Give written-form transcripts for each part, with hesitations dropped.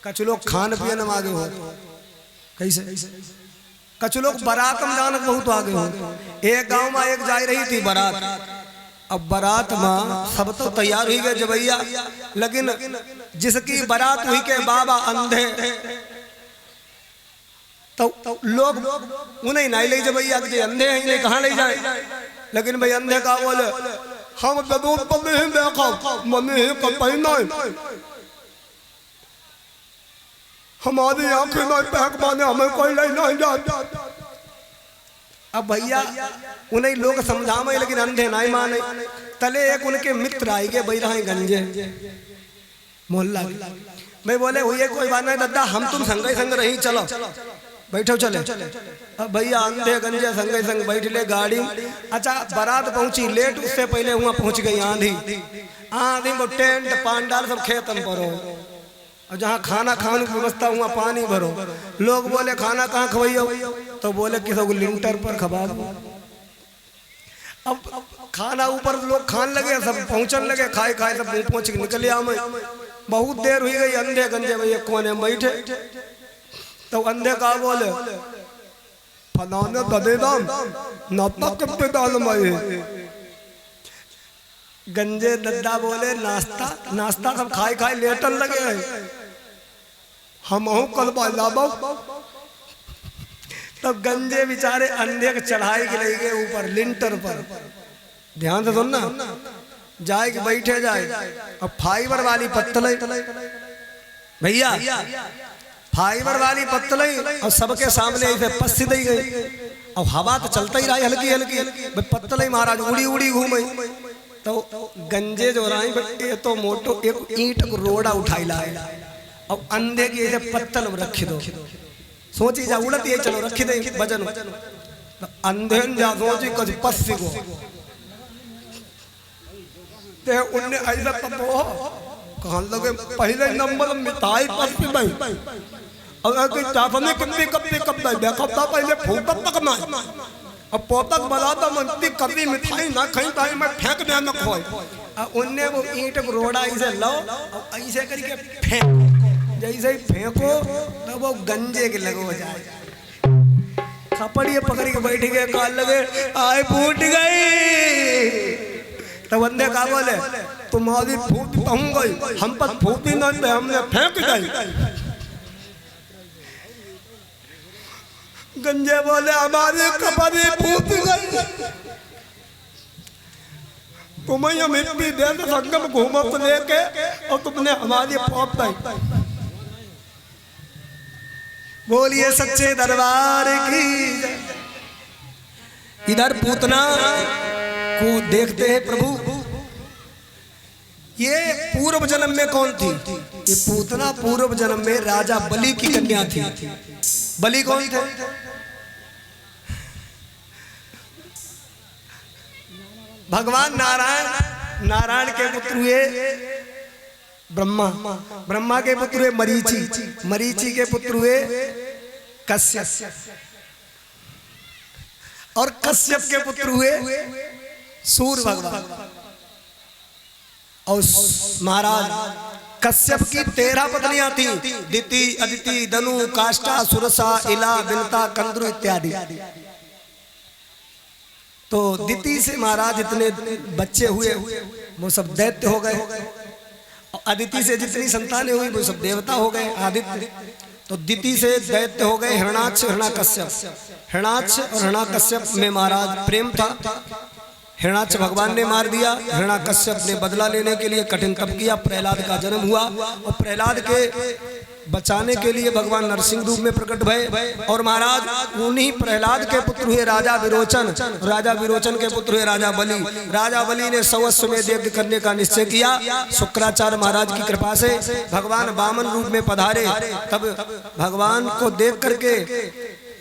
कछु लोग खान पियन में आगे हो, कैसे कछु लोग बारात में जाने बहुत आगे हो। एक गांव में एक जा रही थी बारात, अब बारात में सब तो तैयार हुई गए जबैया, लेकिन जिसकी बारात हुई के बाबा अंधे, तो लोग उन्हें नहीं ले जबैया कि अंधे हैं इन्हें कहाँ ले जाए। लेकिन भाई अंधे का बोले हम कदम पर नहीं देखा मम्मी को पहना हमारी आंखें में पैक माने हमें कोई ले नहीं जाता। अब भैया उन्हें लोग समझावे लेकिन अंधे नहीं माने। तले एक उनके मित्र आई गए भाई रहे गंजे मोहल्ला में, बोले हुई कोई बात नहीं दादा हम तुम संग संग रही चलो बैठो चले। अब भैया अंधे गंजे संग संग बैठ ले गाड़ी। अच्छा बारात पहुंची लेट, उससे पहले वहां पहुंच गई आंधी। आंधी में टेंट पांडाल सब खेतन पर हो, और जहाँ खाना खाने की व्यवस्था हुआ पानी भरो। लोग बोले खाना कहाँ खवाइयो, तो बोले किसी को लिंटर पर खवा दो। अब खाना ऊपर लोग खान लगे, सब पहुंचन लगे, खाए खाए सब मुंह पहुंच के निकले आमे। बहुत देर हुई गई, अंधे गंजे भैया कोने में बैठे। तो अंधे का बोले फलाने ददे दाम नाता कितने दाल में। गंजे दद्दा बोले नाश्ता नाश्ता सब खाए खाए लेटन लगे हम कल लाबो। तब गंजे बेचारे अंधे के चढ़ाई के ले गए ऊपर लिंटर पर। ध्यान से सुनना, जाए कि बैठे जाए। अब फाइबर वाली पत्तल भैया, फाइबर वाली पत्तल और सबके सामने ऐसे पस्सी दी गई। अब हवा तो चलता ही रही हल्की हल्की, पत्तल महाराज उड़ी उड़ी घूमे। तो गंजे जो राई ये तो मोटो एक ईंट को रोड़ा उठाई लाए और अंधे की ऐसे पत्तल में रखी दो। सोची जा उड़ती है चलो रखी दे वजन। तो अंधे जा सोची कुछ पस्सी को ते उन्ने ऐसा तपो कहां लगे पहले नंबर मिठाई पस्सी भाई। और कोई चाफने कब्बे कब्बे कब्बे देखो ता पहले फूटा तक ना। अब पोतक बलाता मनती कभी मिठाई ना खाई ताई मैं फेंक दे न खोए। उनने वो ईंट को रोड़ा ऐसे लो और ऐसे करके फेंको, जैसे ही फेंको तो वो गंजे के लगो जाए। खपड़िए पकड़ के बैठ गए, काल लगे आए फूट गई। तो बंदे का बोले तुम्हारी फूट हम गई, हम पर फूटी न थे हमने फेंक दी। गंजे बोले हमारे कपड़े फूट गए, तुम्हें हम इतनी देर संगम घूमत लेके और तुमने हमारी पॉप दी। बोलिए सच्चे दरबार की। इधर पूतना को देखते हैं प्रभु, ये पूर्व जन्म में कौन थी? ये पूतना पूर्व जन्म में राजा बलि की कन्या थी। बलि कौन थे? भगवान नारायण, नारायण के पुत्र हुए ब्रह्मा, ब्रह्मा के पुत्र हुए मरीचि, मरीचि के पुत्र हुए कश्यप, और कश्यप के पुत्र हुए सूर्य भगवान। और महाराज कश्यप की 13 पत्नियां थी, दिति, अदिति, दनु, काष्ठा, सुरसा, इला, बिनता, कंद्रु इत्यादि। तो दिति से महाराज इतने बच्चे हुए वो सब दैत्य हो गए। अदिति से जितनी संतानें हुई वो सब देवता हो गए आदित्य। तो दिति से दैत्य हो गए हिरणाक्ष, हिरणाकश्यप। हिरणाक्ष और हिरणाकश्यप में महाराज प्रेम था। हिरणाक्ष भगवान ने मार दिया, हिरणाकश्यप ने बदला लेने के लिए कठिन तप किया। प्रहलाद का जन्म हुआ और प्रहलाद के बचाने के लिए भगवान नरसिंह रूप में प्रकट भये। और महाराज उन्हीं प्रहलाद के पुत्र हुए राजा विरोचन, राजा विरोचन के पुत्र हुए राजा बलि। राजा बलि ने सवस्वमेध यज्ञ करने का निश्चय किया। शुक्राचार्य महाराज की कृपा से भगवान वामन रूप में पधारे। तब भगवान को देख करके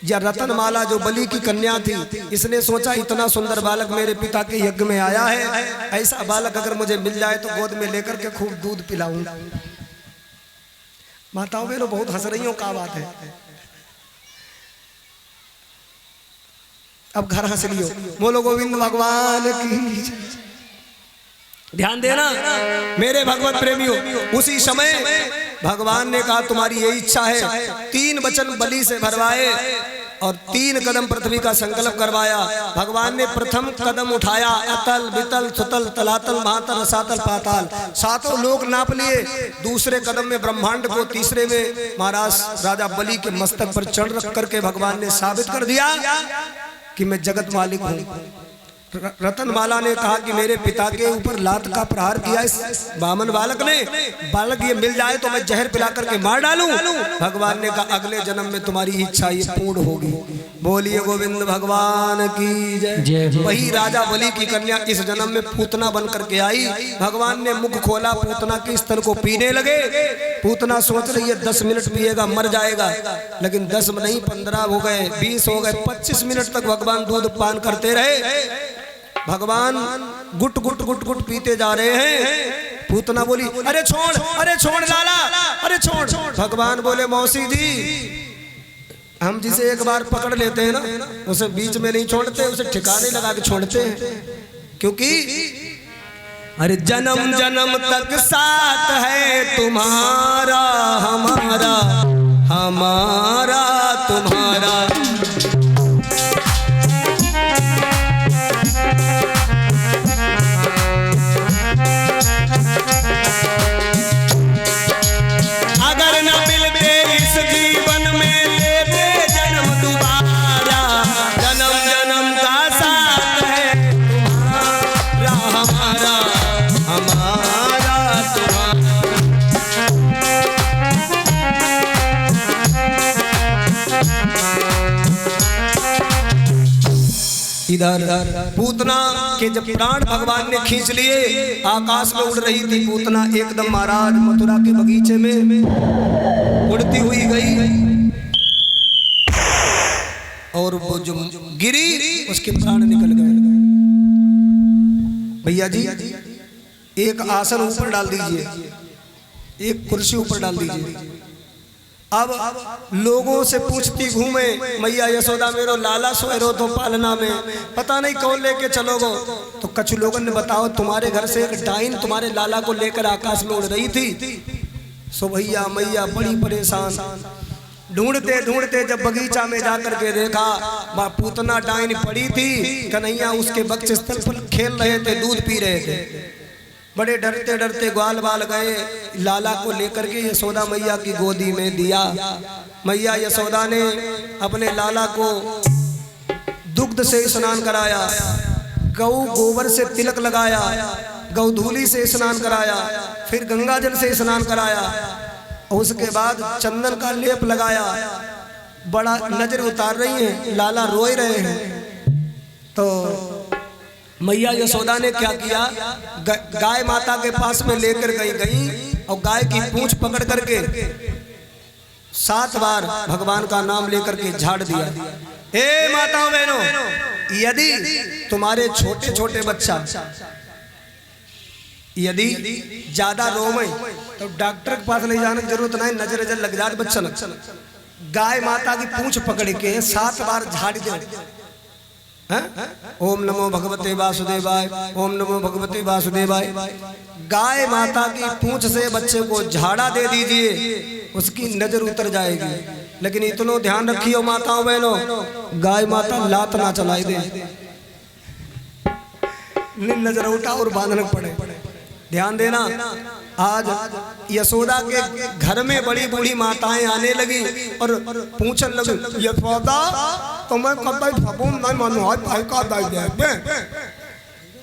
या रतनमाला जो बलि की कन्या थी, इसने सोचा इतना सुंदर बालक मेरे पिता के यज्ञ में आया है, ऐसा बालक अगर मुझे मिल जाए तो गोद में लेकर के खूब दूध पिलाऊंगा। माताओं बहनों बहुत हंस रही हो, क्या बात है? अब घर हंस लियो, बोलो गोविंद भगवान की। ध्यान देना मेरे भगवत प्रेमियों, उसी समय भगवान ने कहा तुम्हारी यही इच्छा है। 3 वचन बलि से भरवाए और 3 कदम पृथ्वी का संकल्प करवाया। भगवान ने प्रथम कदम उठाया, अतल वितल सुतल तलातल महातल रसातल पाताल, 7 लोक नाप लिए। दूसरे कदम में ब्रह्मांड को, तीसरे में महाराज राजा बलि के मस्तक पर चढ़ रख करके भगवान ने साबित कर दिया कि मैं जगत मालिक हूँ। रतनमाला ने कहा कि मेरे पिता के ऊपर लात का प्रहार किया इस बामन बालक ने, बालक ये मिल जाए तो मैं जहर पिला करके मार डालूं। भगवान ने कहा अगले जन्म में तुम्हारी इच्छा ये पूर्ण होगी। बोलिए गोविंद भगवान की जय। वही राजा बलि की कन्या इस जन्म में पूतना बन करके आई। भगवान ने मुख खोला, पूतना के स्तन को पीने लगे। पूतना सोच रही है 10 मिनट पिएगा मर जाएगा, लेकिन 10 नहीं 15 हो गए, 20 हो गए, 25 मिनट तक भगवान दूध पान करते रहे। भगवान गुट गुट गुट गुट पीते जा रहे हैं। पूतना बोली अरे छोड़ लाला, अरे छोड़। भगवान बोले मौसी जी, हम जिसे एक बार पकड़ लेते हैं ना उसे बीच में नहीं छोड़ते, उसे ठिकाने लगा के छोड़ते हैं। क्योंकि अरे जन्म जन्म तक साथ है तुम्हारा हमारा, हमारा तुम्हारा। इधर पूतना के जब प्राण भगवान ने खींच लिए, आकाश में उड़ रही थी पूतना, एकदम महाराज मथुरा के बगीचे में उड़ती हुई गई और वो जो गिरी उसके प्राण निकल गए। भैया जी एक आसन ऊपर डाल दीजिए, एक कुर्सी ऊपर डाल दीजिए। अब लोगों से पूछती घूमे, मैया यशोदा मेरो लाला सोएरो तो पालना में, पता नहीं कौन लेके चलोगो। तो कुछ लोगों ने बताओ तुम्हारे घर से एक डाइन तुम्हारे लाला को लेकर आकाश में उड़ रही थी। सो भैया मैया बड़ी परेशान, ढूंढते ढूंढते जब बगीचा में जाकर के देखा वहाँ पूतना डाइन पड़ी थी, कन्हैया उसके वक्षस्थल पर खेल रहे थे, दूध पी रहे थे। बड़े डरते डरते ग्वाल बाल गए, लाला को लेकर के यशोदा मैया की गोदी में दिया। मैया यशोदा ने अपने लाला को दुग्ध से स्नान कराया, गौ गोबर से तिलक लगाया, गौधूली से स्नान कराया, फिर गंगा जल से स्नान कराया, और उसके बाद चंदन का लेप लगाया। बड़ा नजर उतार रही है, लाला रोए रहे हैं। तो मैया यशोदा ने क्या किया, गाय माता के पास में लेकर गई और गाय की पूंछ पकड़ करके 7 बार भगवान का नाम लेकर के झाड़ दिया। हे माताओं बहनों, यदि तुम्हारे छोटे छोटे बच्चा यदि ज्यादा रोवे तो डॉक्टर के पास ले जाने की जरूरत नहीं, नजर नजर लग जाए बच्चा। गाय माता की पूंछ पकड़ के 7 बार झाड़ दे। ओम नमो भगवते वासुदेवाय, ओम नमो भगवते वासुदेवाय। गाय माता की पूंछ से बच्चे को झाड़ा दे दीजिए, उसकी नजर उतर जाएगी। लेकिन इतना ध्यान रखियो माताओं बहनों, गाय माता लात ना चलाई दे, नजर उठा और बांधना पड़े। ध्यान देना। आज यशोदा के घर में बड़ी बूढ़ी माताएं आने लगी और पूछने लगी, यशोदा तुम्हें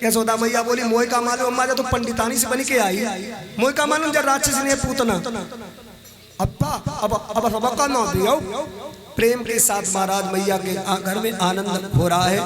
यशोदा मैया बोली मोह का मालूम अम्मा तो पंडितानी से बन के आई, मोह का मालूम जब राक्षस ने पूतना अब का ना दियो। प्रेम के साथ महाराज मैया के घर में आनंद हो रहा है।